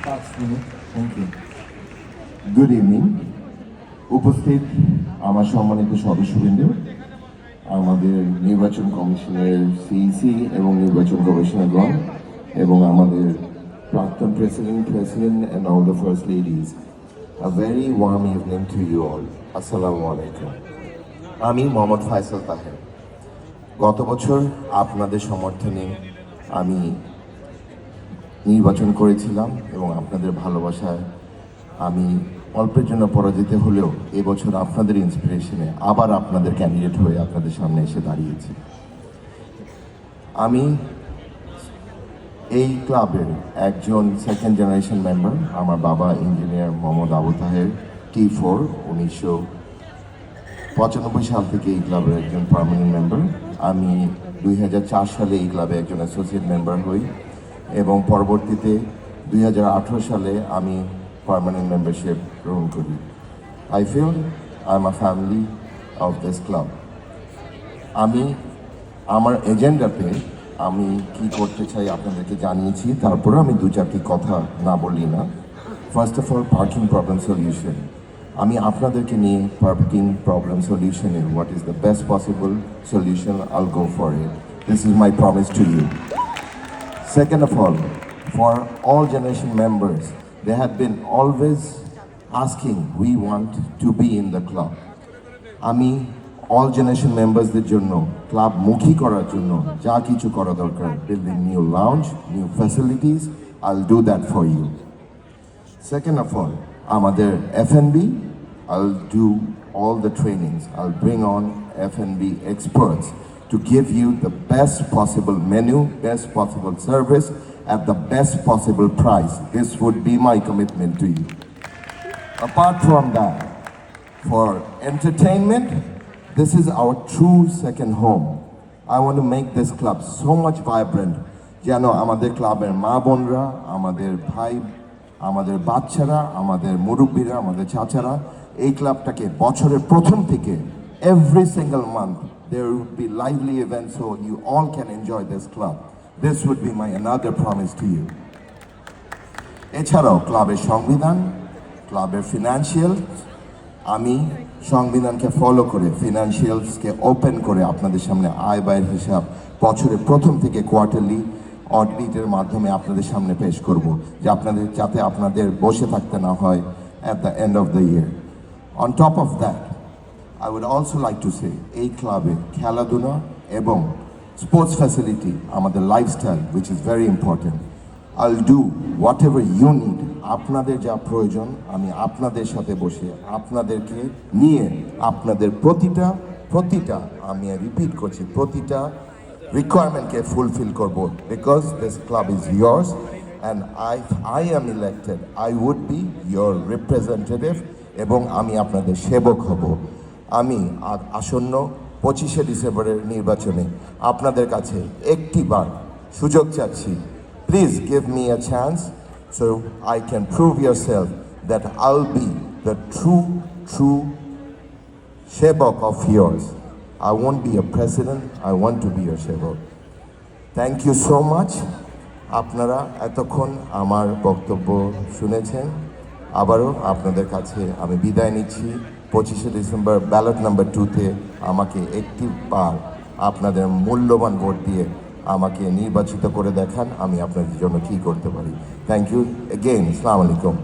Thank you. Good evening. উপস্থিত আমার সম্মানিত সদস্যবৃন্দ, আমাদের নির্বাচন কমিশনের সিইসি এবং নির্বাচন গবেষণাগণ এবং আমাদের প্রাক্তন president and all the first ladies, a very warm evening to you all. আসসালামু আলাইকুম। আমি মোহাম্মদ ফায়সাল তাহের। গত বছর আপনাদের সমর্থনে আমি নির্বাচন করেছিলাম এবং আপনাদের ভালোবাসায় আমি অল্পের জন্য পরাজিত হলেও এবছর আপনাদের ইন্সপিরেশনে আবার আপনাদের ক্যান্ডিডেট হয়ে আপনাদের সামনে এসে দাঁড়িয়েছি। আমি এই ক্লাবের একজন সেকেন্ড জেনারেশন মেম্বার। আমার বাবা ইঞ্জিনিয়ার মোহাম্মদ আবু তাহের T4, 1995 সাল থেকে এই ক্লাবের একজন পার্মানেন্ট মেম্বার। আমি 2004 সালে এই ক্লাবে একজন অ্যাসোসিয়েট মেম্বার হই এবং পরবর্তীতে 2018 সালে আমি পার্মানেন্ট মেম্বারশিপ গ্রহণ করি। I feel I am a family of this club. আমি আমার এজেন্ডাতে আমি কি করতে চাই আপনাদেরকে জানিয়েছি, তারপরে আমি দু চারটি কথা না বলি না। First of all, parking problem solution. আমি আপনাদেরকে নিয়ে পার্কিং প্রবলেম সলিউশনে what is the best possible solution, I'll go for it. This is my promise to you. Second of all, for all generation members, they have been always asking, we want to be in the club. আমি all generation members দের জন্য club মুখী করার জন্য যা কিছু করা দরকার, building new lounge, new facilities, I'll do that for you. Second of all, আমাদের F&B, I'll do all the trainings. I'll bring on F&B experts to give you the best possible menu, best possible service at the best possible price. This would be my commitment to you. Apart from that, for entertainment, this is our true second home. I want to make this club so much vibrant. যেন আমাদের ক্লাবের মা বোনরা, আমাদের ভাই, আমাদের বাচ্চারা, আমাদের মুরব্বীরা, আমাদের চাচারা এই ক্লাবটাকে বছরের প্রথম থেকে every single month there would be lively events so you all can enjoy this club. This would be my another promise to you. এছাড়াও ক্লাবের সংবিধান, ক্লাবের ফিনান্সিয়াল, আমি সংবিধানকে ফলো করে ফিনান্সিয়ালসকে ওপেন করে আপনাদের সামনে আয় ব্যয়ের হিসাব বছরের প্রথম থেকে কোয়ার্টারলি অডিটের মাধ্যমে আপনাদের সামনে পেশ করব, যে আপনাদের যাতে আপনাদের বসে থাকতে না হয় at the end of the year. On top of that, I would also like to say, এই ক্লাবে খেলাধুলা এবং স্পোর্টস ফ্যাসিলিটি, আমাদের lifestyle which is very important. I'll do whatever you need. আপনাদের যা প্রয়োজন আমি আপনাদের সাথে বসে আপনাদেরকে নিয়ে আপনাদের প্রতিটা আমি রিপিট করছি, প্রতিটা রিকোয়ারমেন্টকে ফুলফিল করব, because this club is yours and I am elected. I would be your representative এবং আমি আপনাদের সেবক হব। আমি আসন্ন 25শে ডিসেম্বরের নির্বাচনে আপনাদের কাছে একটিবার সুযোগ চাচ্ছি। Please give me a chance so I can prove yourself that I'll be the true Shebok of yours. I won't be a president, I want to be your Shebok. Thank you so much. আপনারা এতক্ষণ আমার বক্তব্য শুনেছেন। আবারও আপনাদের কাছে আমি বিদায় নিচ্ছি। 25শে ডিসেম্বর ব্যালট নাম্বার 2-তে আমাকে একটিবার আপনাদের মূল্যবান ভোট দিয়ে আমাকে নির্বাচিত করে দেখান, আমি আপনাদের জন্য কী করতে পারি। Thank you again. আসসালামু আলাইকুম।